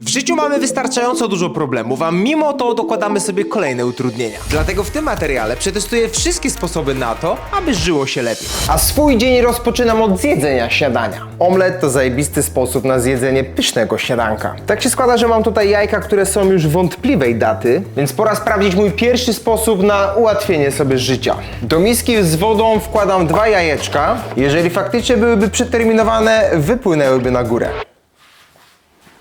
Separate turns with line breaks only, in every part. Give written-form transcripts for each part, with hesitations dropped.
W życiu mamy wystarczająco dużo problemów, a mimo to dokładamy sobie kolejne utrudnienia. Dlatego w tym materiale przetestuję wszystkie sposoby na to, aby żyło się lepiej.
A swój dzień rozpoczynam od zjedzenia śniadania. Omlet to zajebisty sposób na zjedzenie pysznego śniadanka. Tak się składa, że mam tutaj jajka, które są już wątpliwej daty, więc pora sprawdzić mój pierwszy sposób na ułatwienie sobie życia. Do miski z wodą wkładam 2 jajeczka. Jeżeli faktycznie byłyby przeterminowane, wypłynęłyby na górę.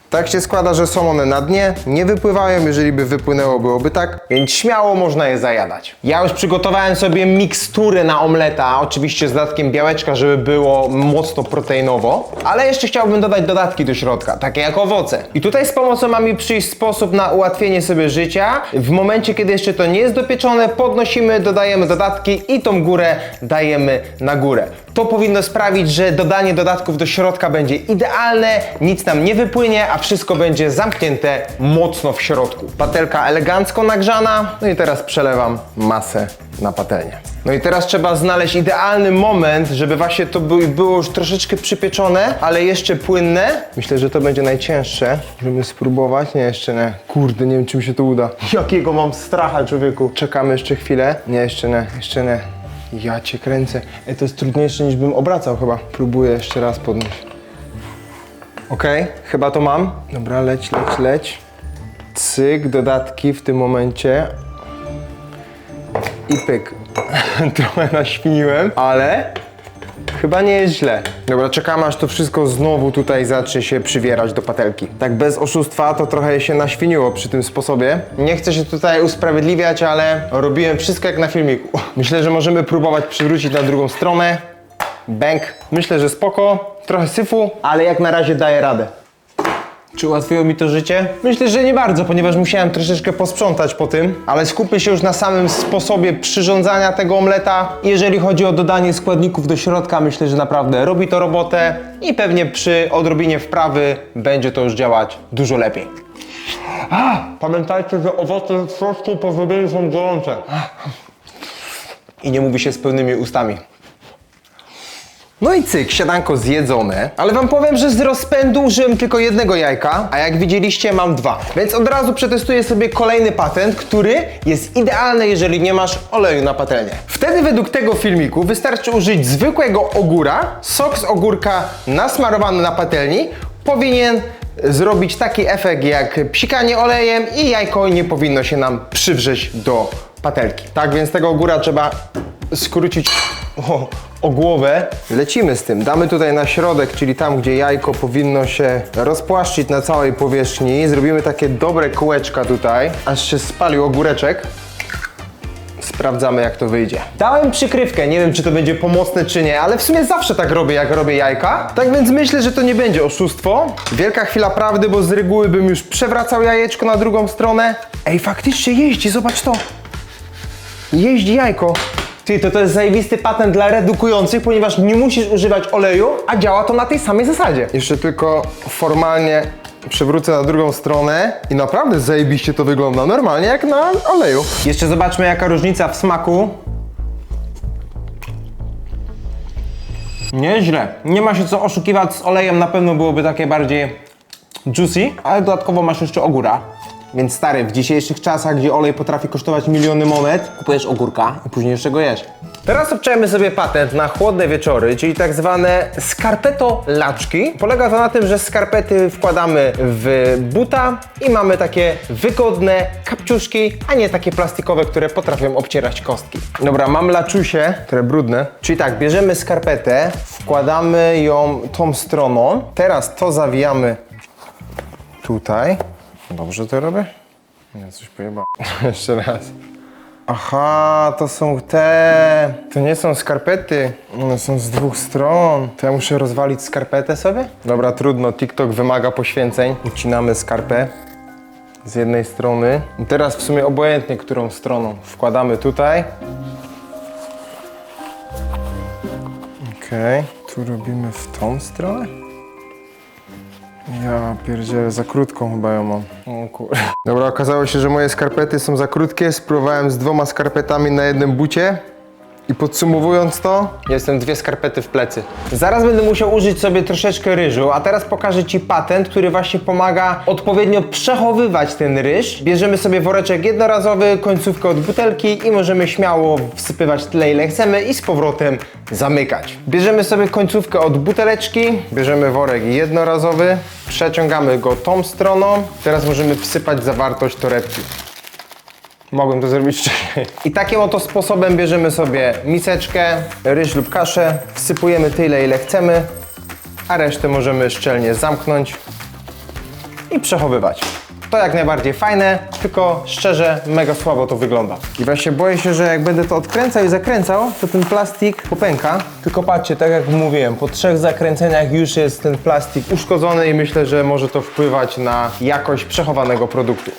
Tak się składa, że są one na dnie, nie wypływają, jeżeli by wypłynęło, byłoby tak, więc śmiało można je zajadać. Ja już przygotowałem sobie miksturę na omleta, oczywiście z dodatkiem białeczka, żeby było mocno proteinowo, ale jeszcze chciałbym dodać dodatki do środka, takie jak owoce. I tutaj z pomocą ma mi przyjść sposób na ułatwienie sobie życia. W momencie, kiedy jeszcze to nie jest dopieczone, podnosimy, dodajemy dodatki i tą górę dajemy na górę. To powinno sprawić, że dodanie dodatków do środka będzie idealne, nic nam nie wypłynie, a wszystko będzie zamknięte mocno w środku. Patelka elegancko nagrzana, no i teraz przelewam masę na patelnię. No i teraz trzeba znaleźć idealny moment, żeby właśnie to było już troszeczkę przypieczone, ale jeszcze płynne. Myślę, że to będzie najcięższe, żeby spróbować. Nie, jeszcze nie. Kurde, nie wiem, czy mi się to uda. Jakiego mam stracha, człowieku. Czekamy jeszcze chwilę. Nie, jeszcze nie, jeszcze nie. Ja cię kręcę. To jest trudniejsze, niż bym obracał chyba. Próbuję jeszcze raz podnieść. Okej, chyba to mam. Dobra, leć, leć, leć. Cyk, dodatki w tym momencie. I pyk. Trochę naświniłem, ale chyba nie jest źle. Dobra, czekamy, aż to wszystko znowu tutaj zacznie się przywierać do patelki. Tak bez oszustwa to trochę się naświniło przy tym sposobie. Nie chcę się tutaj usprawiedliwiać, ale robiłem wszystko jak na filmiku. Myślę, że możemy próbować przywrócić na drugą stronę. Bęk. Myślę, że spoko. Trochę syfu, ale jak na razie daję radę. Czy ułatwiło mi to życie? Myślę, że nie bardzo, ponieważ musiałem troszeczkę posprzątać po tym, ale skupmy się już na samym sposobie przyrządzania tego omleta. Jeżeli chodzi o dodanie składników do środka, myślę, że naprawdę robi to robotę i pewnie przy odrobinie wprawy będzie to już działać dużo lepiej. Pamiętajcie, że owoce w środku po zrobieniu są gorące. I nie mówi się z pełnymi ustami. No i cyk, śniadanko zjedzone, ale wam powiem, że z rozpędu użyłem tylko jednego jajka, a jak widzieliście mam 2. Więc od razu przetestuję sobie kolejny patent, który jest idealny, jeżeli nie masz oleju na patelnię. Wtedy według tego filmiku wystarczy użyć zwykłego ogóra, sok z ogórka nasmarowany na patelni powinien zrobić taki efekt jak psikanie olejem i jajko nie powinno się nam przywrzeć do patelki. Tak więc tego ogóra trzeba skrócić o głowę. Lecimy z tym. Damy tutaj na środek, czyli tam, gdzie jajko powinno się rozpłaszczyć na całej powierzchni. Zrobimy takie dobre kółeczka tutaj, aż się spalił ogóreczek. Sprawdzamy, jak to wyjdzie. Dałem przykrywkę, nie wiem, czy to będzie pomocne, czy nie, ale w sumie zawsze tak robię, jak robię jajka. Tak więc myślę, że to nie będzie oszustwo. Wielka chwila prawdy, bo z reguły bym już przewracał jajeczko na drugą stronę. Ej, faktycznie jeździ, zobacz to. Jeździ jajko. Ty, to jest zajebisty patent dla redukujących, ponieważ nie musisz używać oleju, a działa to na tej samej zasadzie. Jeszcze tylko formalnie przewrócę na drugą stronę i naprawdę zajebiście to wygląda, normalnie jak na oleju. Jeszcze zobaczmy, jaka różnica w smaku. Nieźle. Nie ma się co oszukiwać z olejem, na pewno byłoby takie bardziej juicy, ale dodatkowo masz jeszcze ogóra. Więc stary, w dzisiejszych czasach, gdzie olej potrafi kosztować miliony monet, kupujesz ogórka i później jeszcze go jesz. Teraz obczajmy sobie patent na chłodne wieczory, czyli tak zwane skarpeto laczki. Polega to na tym, że skarpety wkładamy w buta i mamy takie wygodne kapciuszki, a nie takie plastikowe, które potrafią obcierać kostki. Dobra, mam laczusie, które brudne. Czyli tak, bierzemy skarpetę, wkładamy ją tą stroną. Teraz to zawijamy tutaj. Dobrze to robię? Nie, coś pojebałem. Jeszcze raz. Aha, to są te... To nie są skarpety. One są z 2 stron. To ja muszę rozwalić skarpetę sobie? Dobra, trudno. TikTok wymaga poświęceń. Ucinamy skarpę z jednej strony. I teraz w sumie obojętnie, którą stroną. Wkładamy tutaj. Okej. Tu robimy w tą stronę. Ja pierdzielę, za krótką chyba ją mam. O kurde. Dobra, okazało się, że moje skarpety są za krótkie. Spróbowałem z 2 skarpetami na jednym bucie. I podsumowując to, jestem 2 skarpety w plecy. Zaraz będę musiał użyć sobie troszeczkę ryżu, a teraz pokażę Ci patent, który właśnie pomaga odpowiednio przechowywać ten ryż. Bierzemy sobie woreczek jednorazowy, końcówkę od butelki i możemy śmiało wsypywać tyle, ile chcemy i z powrotem zamykać. Bierzemy sobie końcówkę od buteleczki, bierzemy worek jednorazowy, przeciągamy go tą stroną. Teraz możemy wsypać zawartość torebki. Mogłem to zrobić wcześniej. I takim oto sposobem bierzemy sobie miseczkę, ryż lub kaszę, wsypujemy tyle, ile chcemy, a resztę możemy szczelnie zamknąć i przechowywać. To jak najbardziej fajne, tylko szczerze mega słabo to wygląda. I właśnie boję się, że jak będę to odkręcał i zakręcał, to ten plastik popęka. Tylko patrzcie, tak jak mówiłem, po 3 zakręceniach już jest ten plastik uszkodzony i myślę, że może to wpływać na jakość przechowanego produktu.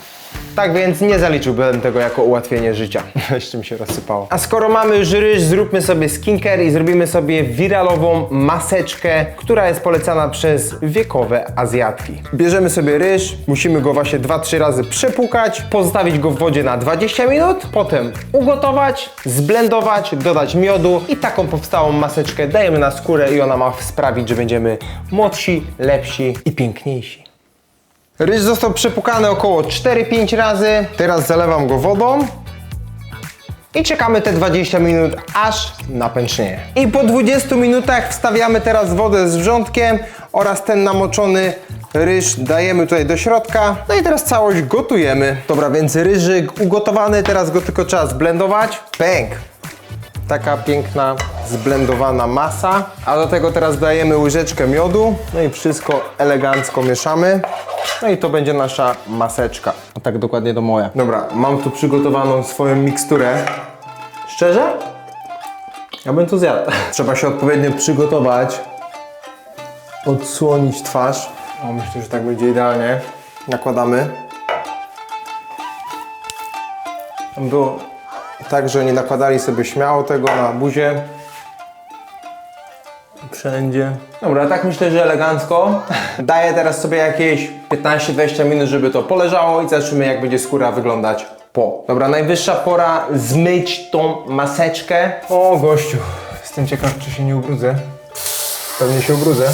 Tak więc nie zaliczyłbym tego jako ułatwienie życia. Jeszcze mi się rozsypało. A skoro mamy już ryż, zróbmy sobie skincare i zrobimy sobie wiralową maseczkę, która jest polecana przez wiekowe Azjatki. Bierzemy sobie ryż, musimy go właśnie 2-3 razy przepłukać, pozostawić go w wodzie na 20 minut, potem ugotować, zblendować, dodać miodu i taką powstałą maseczkę dajemy na skórę i ona ma sprawić, że będziemy młodsi, lepsi i piękniejsi. Ryż został przepłukany około 4-5 razy. Teraz zalewam go wodą i czekamy te 20 minut, aż napęcznieje. I po 20 minutach wstawiamy teraz wodę z wrzątkiem oraz ten namoczony ryż dajemy tutaj do środka. No i teraz całość gotujemy. Dobra, więc ryżyk ugotowany, teraz go tylko trzeba zblendować. Pęk! Taka piękna, zblendowana masa. A do tego teraz dajemy łyżeczkę miodu. No i wszystko elegancko mieszamy. No i to będzie nasza maseczka. A tak dokładnie to moja. Dobra, mam tu przygotowaną swoją miksturę. Szczerze? Ja bym to zjadł. Trzeba się odpowiednio przygotować. Odsłonić twarz. O, myślę, że tak będzie idealnie. Nakładamy. Tam było tak, że oni nakładali sobie śmiało tego na buzię. Wszędzie. Dobra, tak myślę, że elegancko. Daję teraz sobie jakieś 15-20 minut, żeby to poleżało i zobaczymy, jak będzie skóra wyglądać po. Dobra, najwyższa pora zmyć tą maseczkę. O, gościu, jestem ciekaw, czy się nie ubrudzę. Pewnie się ubrudzę.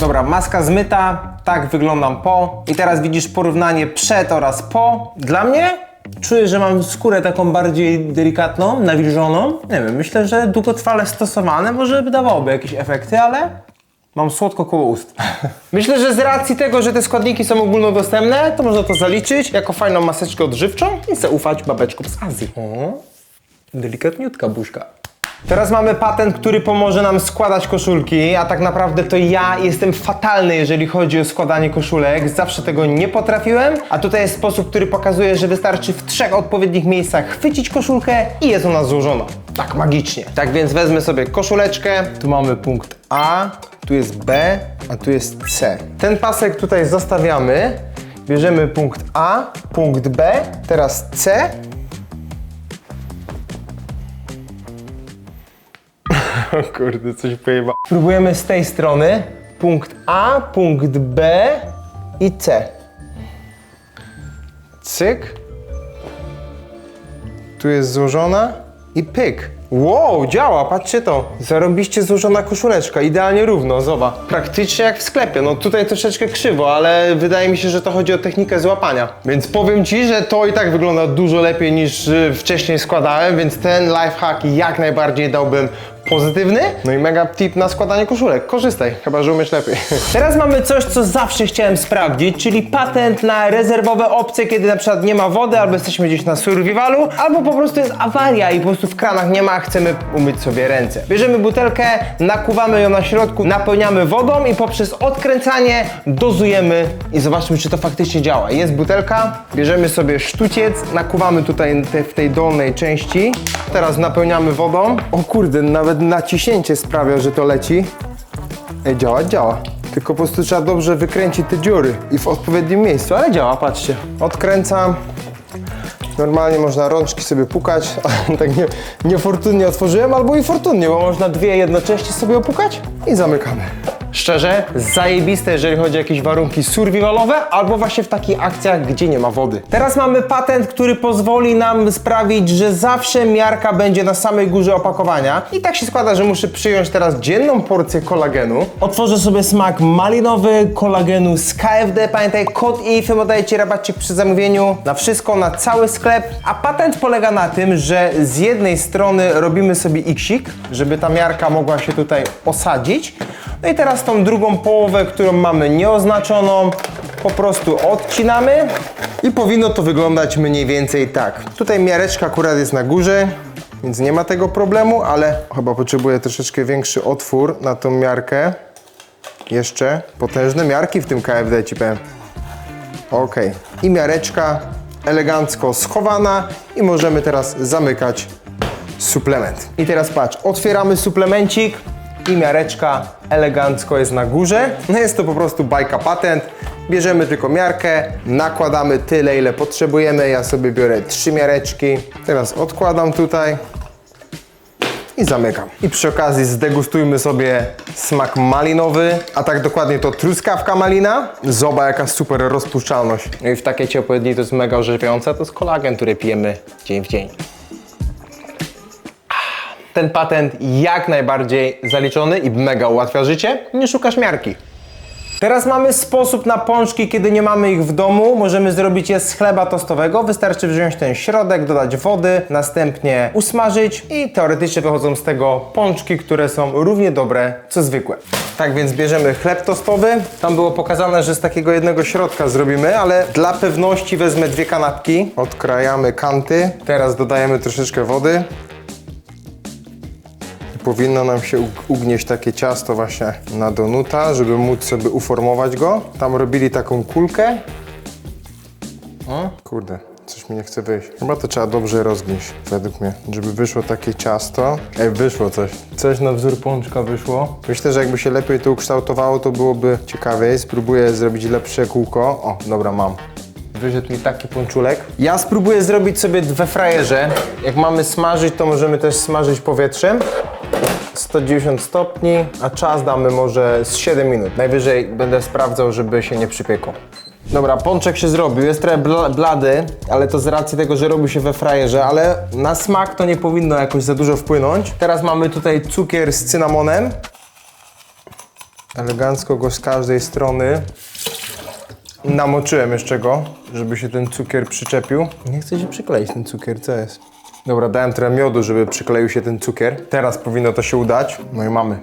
Dobra, maska zmyta, tak wyglądam po. I teraz widzisz porównanie przed oraz po. Dla mnie czuję, że mam skórę taką bardziej delikatną, nawilżoną. Nie wiem, myślę, że długotrwale stosowane może dawałoby jakieś efekty, ale mam słodko koło ust. Myślę, że z racji tego, że te składniki są ogólnodostępne, to można to zaliczyć jako fajną maseczkę odżywczą i zaufać babeczkom z Azji. O, delikatniutka buźka. Teraz mamy patent, który pomoże nam składać koszulki, a tak naprawdę to ja jestem fatalny, jeżeli chodzi o składanie koszulek. Zawsze tego nie potrafiłem, a tutaj jest sposób, który pokazuje, że wystarczy w 3 odpowiednich miejscach chwycić koszulkę i jest ona złożona. Tak magicznie. Tak więc wezmę sobie koszuleczkę. Tu mamy punkt A, tu jest B, a tu jest C. Ten pasek tutaj zostawiamy. Bierzemy punkt A, punkt B, teraz C. O kurde, coś pojeba. Próbujemy z tej strony. Punkt A, punkt B i C. Cyk. Tu jest złożona i pyk. Wow, działa, patrzcie to. Zarobiście złożona koszuleczka, idealnie równo, zobacz. Praktycznie jak w sklepie, no tutaj troszeczkę krzywo, ale wydaje mi się, że to chodzi o technikę złapania. Więc powiem Ci, że to i tak wygląda dużo lepiej niż wcześniej składałem, więc ten lifehack jak najbardziej dałbym pozytywny. No i mega tip na składanie koszulek. Korzystaj, chyba że umiesz lepiej. Teraz mamy coś, co zawsze chciałem sprawdzić, czyli patent na rezerwowe opcje, kiedy na przykład nie ma wody, albo jesteśmy gdzieś na survivalu, albo po prostu jest awaria i po prostu w kranach nie ma, a chcemy umyć sobie ręce. Bierzemy butelkę, nakłuwamy ją na środku, napełniamy wodą i poprzez odkręcanie dozujemy i zobaczmy, czy to faktycznie działa. Jest butelka, bierzemy sobie sztuciec, nakłuwamy tutaj w tej dolnej części. Teraz napełniamy wodą. O kurde, nawet naciśnięcie sprawia, że to leci. Ej, działa. Tylko po prostu trzeba dobrze wykręcić te dziury i w odpowiednim miejscu, ale działa, patrzcie. Odkręcam. Normalnie można rączki sobie pukać, ale tak niefortunnie otworzyłem, albo i fortunnie, bo można 2 jednocześnie sobie opukać i zamykamy. Szczerze, zajebiste, jeżeli chodzi o jakieś warunki survivalowe, albo właśnie w takich akcjach, gdzie nie ma wody. Teraz mamy patent, który pozwoli nam sprawić, że zawsze miarka będzie na samej górze opakowania. I tak się składa, że muszę przyjąć teraz dzienną porcję kolagenu. Otworzę sobie smak malinowy kolagenu z KFD. Pamiętaj, kod IFY oddaje Ci rabatcik przy zamówieniu na wszystko, na cały sklep. A patent polega na tym, że z jednej strony robimy sobie iksik, żeby ta miarka mogła się tutaj osadzić. No i teraz tą drugą połowę, którą mamy nieoznaczoną, po prostu odcinamy i powinno to wyglądać mniej więcej tak. Tutaj miareczka akurat jest na górze, więc nie ma tego problemu, ale chyba potrzebuję troszeczkę większy otwór na tą miarkę. Jeszcze potężne miarki w tym KFD ci powiem. Ok. I miareczka elegancko schowana i możemy teraz zamykać suplement. I teraz patrz, otwieramy suplemencik i miareczka elegancko jest na górze. No jest to po prostu bajka patent. Bierzemy tylko miarkę, nakładamy tyle, ile potrzebujemy. Ja sobie biorę 3 miareczki. Teraz odkładam tutaj i zamykam. I przy okazji zdegustujmy sobie smak malinowy, a tak dokładnie to truskawka malina. Zobacz, jaka super rozpuszczalność. No i w takiej ciepłe dni to jest mega orzeźwiające. To jest kolagen, który pijemy dzień w dzień. Ten patent jak najbardziej zaliczony i mega ułatwia życie. Nie szukasz miarki. Teraz mamy sposób na pączki, kiedy nie mamy ich w domu. Możemy zrobić je z chleba tostowego. Wystarczy wziąć ten środek, dodać wody, następnie usmażyć i teoretycznie wychodzą z tego pączki, które są równie dobre co zwykłe. Tak więc bierzemy chleb tostowy. Tam było pokazane, że z takiego jednego środka zrobimy, ale dla pewności wezmę 2 kanapki. Odkrajamy kanty. Teraz dodajemy troszeczkę wody. Powinno nam się ugnieść takie ciasto właśnie na donuta, żeby móc sobie uformować go. Tam robili taką kulkę. O, kurde, coś mi nie chce wyjść. Chyba to trzeba dobrze rozgnieść, według mnie, żeby wyszło takie ciasto. Ej, wyszło coś. Coś na wzór pączka wyszło. Myślę, że jakby się lepiej to ukształtowało, to byłoby ciekawiej. Spróbuję zrobić lepsze kółko. O, dobra, mam. Wyszedł mi taki pączulek. Ja spróbuję zrobić sobie we frajerze. Jak mamy smażyć, to możemy też smażyć powietrzem. 190 stopni, a czas damy może z 7 minut. Najwyżej będę sprawdzał, żeby się nie przypiekło. Dobra, pączek się zrobił, jest trochę blady, ale to z racji tego, że robi się we frajerze, ale na smak to nie powinno jakoś za dużo wpłynąć. Teraz mamy tutaj cukier z cynamonem. Elegancko go z każdej strony namoczyłem jeszcze go, żeby się ten cukier przyczepił. Nie chce się przykleić ten cukier, co jest? Dobra, dałem trochę miodu, żeby przykleił się ten cukier. Teraz powinno to się udać. No i mamy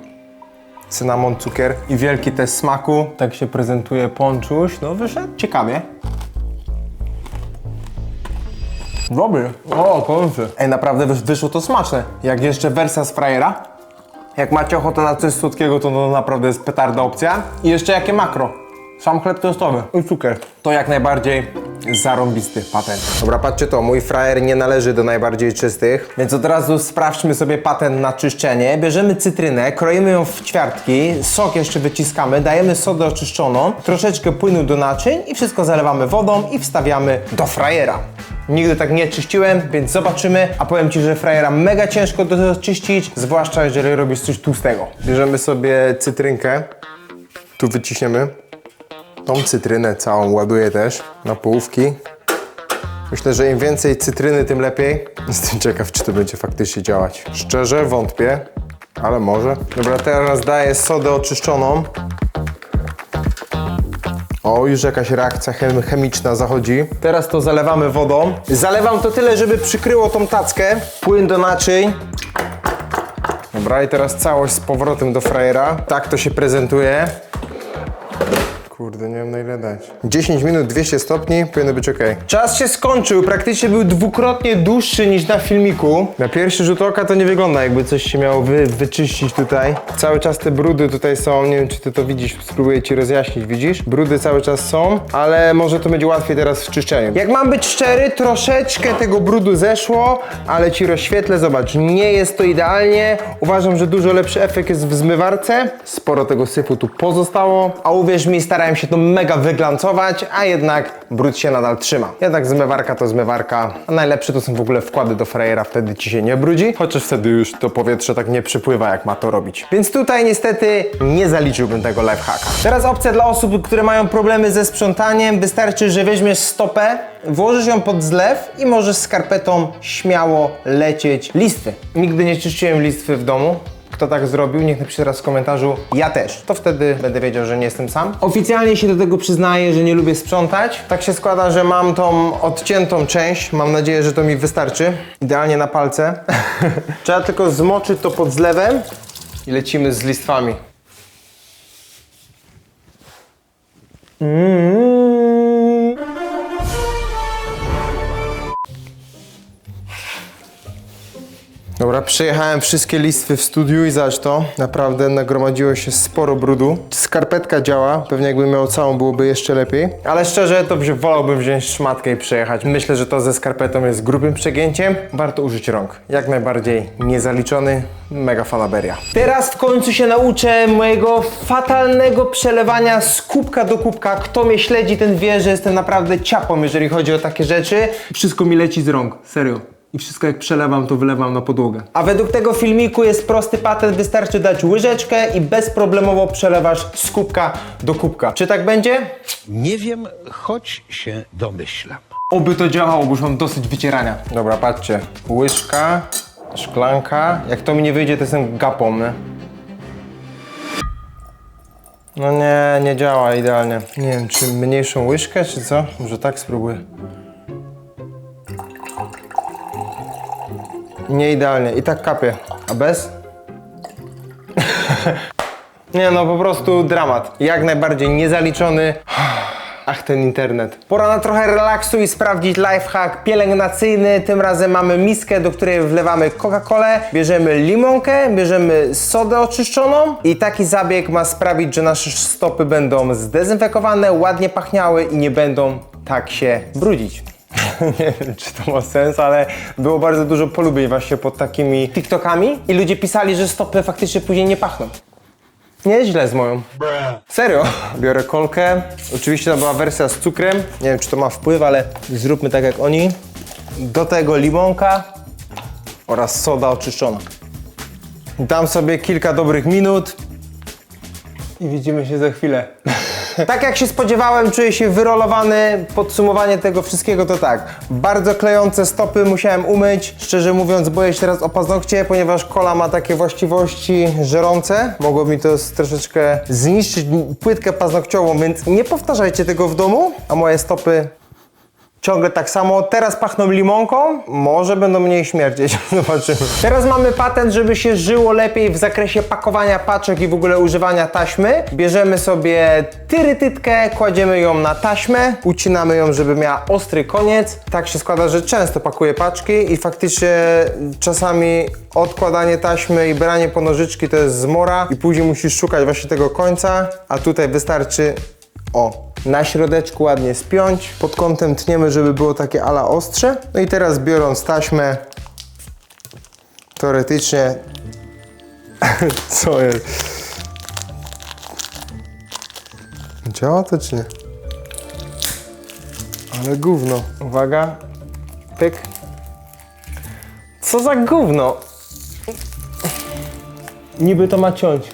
cynamon, cukier i wielki test smaku. Tak się prezentuje pączuś. No wyszedł ciekawie. Dobry. O, kończy. Ej, naprawdę wyszło to smaczne. Jak jeszcze wersja z frajera. Jak macie ochotę na coś słodkiego, to naprawdę jest petarda opcja. I jeszcze jakie makro. Sam chleb tostowy i cukier. To jak najbardziej zarąbisty patent. Dobra, patrzcie to, mój frajer nie należy do najbardziej czystych, więc od razu sprawdźmy sobie patent na czyszczenie. Bierzemy cytrynę, kroimy ją w ćwiartki, sok jeszcze wyciskamy, dajemy sodę oczyszczoną, troszeczkę płynu do naczyń i wszystko zalewamy wodą i wstawiamy do frajera. Nigdy tak nie czyściłem, więc zobaczymy, a powiem Ci, że frajera mega ciężko doczyścić, zwłaszcza jeżeli robisz coś tłustego. Bierzemy sobie cytrynkę, tu wyciśniemy. Tą cytrynę całą ładuję też na połówki. Myślę, że im więcej cytryny, tym lepiej. Jestem ciekaw, czy to będzie faktycznie działać. Szczerze wątpię, ale może. Dobra, teraz daję sodę oczyszczoną. O, już jakaś reakcja chemiczna zachodzi. Teraz to zalewamy wodą. Zalewam to tyle, żeby przykryło tą tackę. Płyn do naczyń. Dobra, i teraz całość z powrotem do frajera. Tak to się prezentuje. Kurde, nie wiem na ile dać. 10 minut, 200 stopni, powinno być ok. Czas się skończył, praktycznie był dwukrotnie dłuższy niż na filmiku. Na pierwszy rzut oka to nie wygląda, jakby coś się miało wyczyścić tutaj. Cały czas te brudy tutaj są, nie wiem czy ty to widzisz, spróbuję ci rozjaśnić, widzisz? Brudy cały czas są, ale może to będzie łatwiej teraz w czyszczeniu. Jak mam być szczery, troszeczkę tego brudu zeszło, ale ci rozświetlę, zobacz, nie jest to idealnie. Uważam, że dużo lepszy efekt jest w zmywarce. Sporo tego syfu tu pozostało, a uwierz mi, starałem starałem się to mega wyglancować, a jednak brud się nadal trzyma. Jednak zmywarka to zmywarka, a najlepsze to są w ogóle wkłady do frajera, wtedy ci się nie brudzi, chociaż wtedy już to powietrze tak nie przypływa, jak ma to robić. Więc tutaj niestety nie zaliczyłbym tego lifehacka. Teraz opcja dla osób, które mają problemy ze sprzątaniem. Wystarczy, że weźmiesz stopę, włożysz ją pod zlew i możesz skarpetą śmiało lecieć listwy. Nigdy nie czyściłem listwy w domu. Kto tak zrobił, niech napisze teraz w komentarzu. Ja też. To wtedy będę wiedział, że nie jestem sam. Oficjalnie się do tego przyznaję, że nie lubię sprzątać. Tak się składa, że mam tą odciętą część. Mam nadzieję, że to mi wystarczy. Idealnie na palce. Trzeba tylko zmoczyć to pod zlewem i lecimy z listwami. Dobra, przejechałem wszystkie listwy w studiu i zobacz to. Naprawdę nagromadziło się sporo brudu. Skarpetka działa, pewnie jakbym miał całą, byłoby jeszcze lepiej. Ale szczerze, to wolałbym wziąć szmatkę i przejechać. Myślę, że to ze skarpetą jest grubym przegięciem. Warto użyć rąk. Jak najbardziej niezaliczony. Mega fanaberia. Teraz w końcu się nauczę mojego fatalnego przelewania z kubka do kubka. Kto mnie śledzi, ten wie, że jestem naprawdę ciapą, jeżeli chodzi o takie rzeczy. Wszystko mi leci z rąk, serio. I wszystko jak przelewam, to wylewam na podłogę. A według tego filmiku jest prosty patent, wystarczy dać łyżeczkę i bezproblemowo przelewasz z kubka do kubka. Czy tak będzie?
Nie wiem, choć się domyślam.
Oby to działało, bo już mam dosyć wycierania. Dobra, patrzcie. Łyżka, szklanka. Jak to mi nie wyjdzie, to jestem gapą, nie? No nie działa idealnie. Nie wiem, czy mniejszą łyżkę, czy co? Może tak spróbuję. Nie idealnie. I tak kapie. A bez? Nie no, po prostu dramat. Jak najbardziej niezaliczony. Ach, ten internet. Pora na trochę relaksu i sprawdzić lifehack pielęgnacyjny. Tym razem mamy miskę, do której wlewamy Coca-Colę, bierzemy limonkę, bierzemy sodę oczyszczoną i taki zabieg ma sprawić, że nasze stopy będą zdezynfekowane, ładnie pachniały i nie będą tak się brudzić. Nie wiem, czy to ma sens, ale było bardzo dużo polubień właśnie pod takimi TikTokami i ludzie pisali, że stopy faktycznie później nie pachną. Nieźle z moją. Serio. Biorę kolkę. Oczywiście to była wersja z cukrem. Nie wiem, czy to ma wpływ, ale zróbmy tak jak oni. Do tego limonka oraz soda oczyszczona. Dam sobie kilka dobrych minut i widzimy się za chwilę. Tak jak się spodziewałem, czuję się wyrolowany. Podsumowanie tego wszystkiego to tak. Bardzo klejące stopy musiałem umyć. Szczerze mówiąc, boję się teraz o paznokcie, ponieważ kola ma takie właściwości żerące. Mogło mi to troszeczkę zniszczyć płytkę paznokciową, więc nie powtarzajcie tego w domu. A moje stopy ciągle tak samo. Teraz pachną limonką. Może będą mniej śmierdzieć. Zobaczymy. Teraz mamy patent, żeby się żyło lepiej w zakresie pakowania paczek i w ogóle używania taśmy. Bierzemy sobie tyrytytkę, kładziemy ją na taśmę, ucinamy ją, żeby miała ostry koniec. Tak się składa, że często pakuję paczki i faktycznie czasami odkładanie taśmy i branie po nożyczki to jest zmora i później musisz szukać właśnie tego końca, a tutaj wystarczy na środeczku ładnie spiąć, pod kątem tniemy, żeby było takie ala ostrze. No i teraz biorąc taśmę, teoretycznie, co jest? Działa to czy nie? Ale gówno. Uwaga, pyk. Co za gówno? Niby to ma ciąć.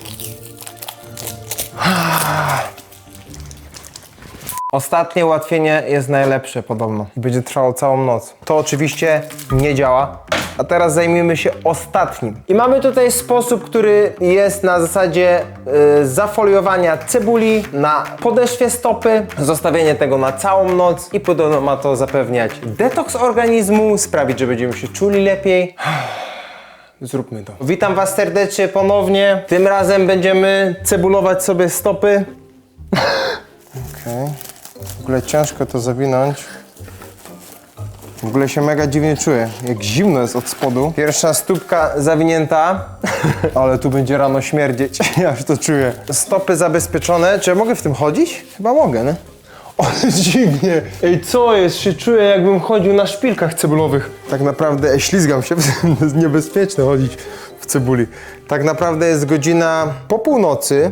Ostatnie ułatwienie jest najlepsze podobno. Będzie trwało całą noc. To oczywiście nie działa. A teraz zajmijmy się ostatnim. I mamy tutaj sposób, który jest na zasadzie zafoliowania cebuli na podeszwie stopy, zostawienie tego na całą noc i podobno ma to zapewniać detoks organizmu, sprawić, że będziemy się czuli lepiej. Zróbmy to. Witam Was serdecznie ponownie. Tym razem będziemy cebulować sobie stopy. Okej. W ogóle ciężko to zawinąć. W ogóle się mega dziwnie czuję. Jak zimno jest od spodu. Pierwsza stópka zawinięta. Ale tu będzie rano śmierdzieć. Ja już to czuję. Stopy zabezpieczone. Czy ja mogę w tym chodzić? Chyba mogę, nie? Ale dziwnie. Ej, co jest? Się czuję, jakbym chodził na szpilkach cebulowych. Tak naprawdę ślizgam się. To jest niebezpieczne chodzić w cebuli. Tak naprawdę jest godzina po północy.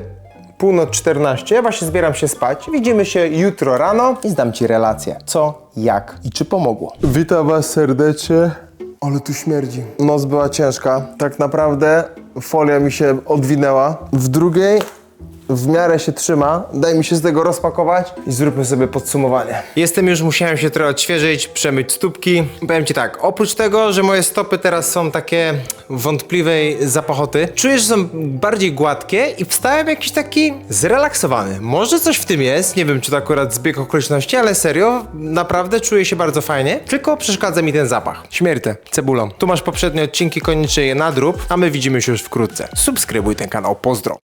północ 14. Ja właśnie zbieram się spać. Widzimy się jutro rano i zdam Ci relację. Co, jak i czy pomogło. Witam Was serdecznie. Ale tu śmierdzi. Noc była ciężka. Tak naprawdę folia mi się odwinęła. W drugiej w miarę się trzyma. Daj mi się z tego rozpakować i zróbmy sobie podsumowanie. Jestem już, musiałem się trochę odświeżyć, przemyć stópki. Powiem Ci tak, oprócz tego, że moje stopy teraz są takie wątpliwej zapachoty, czuję, że są bardziej gładkie i wstałem jakiś taki zrelaksowany. Może coś w tym jest, nie wiem, czy to akurat zbieg okoliczności, ale serio, naprawdę czuję się bardzo fajnie, tylko przeszkadza mi ten zapach. Śmiertę, cebulą. Tu masz poprzednie odcinki, koniecznie je nadrób, a my widzimy się już wkrótce. Subskrybuj ten kanał, pozdro.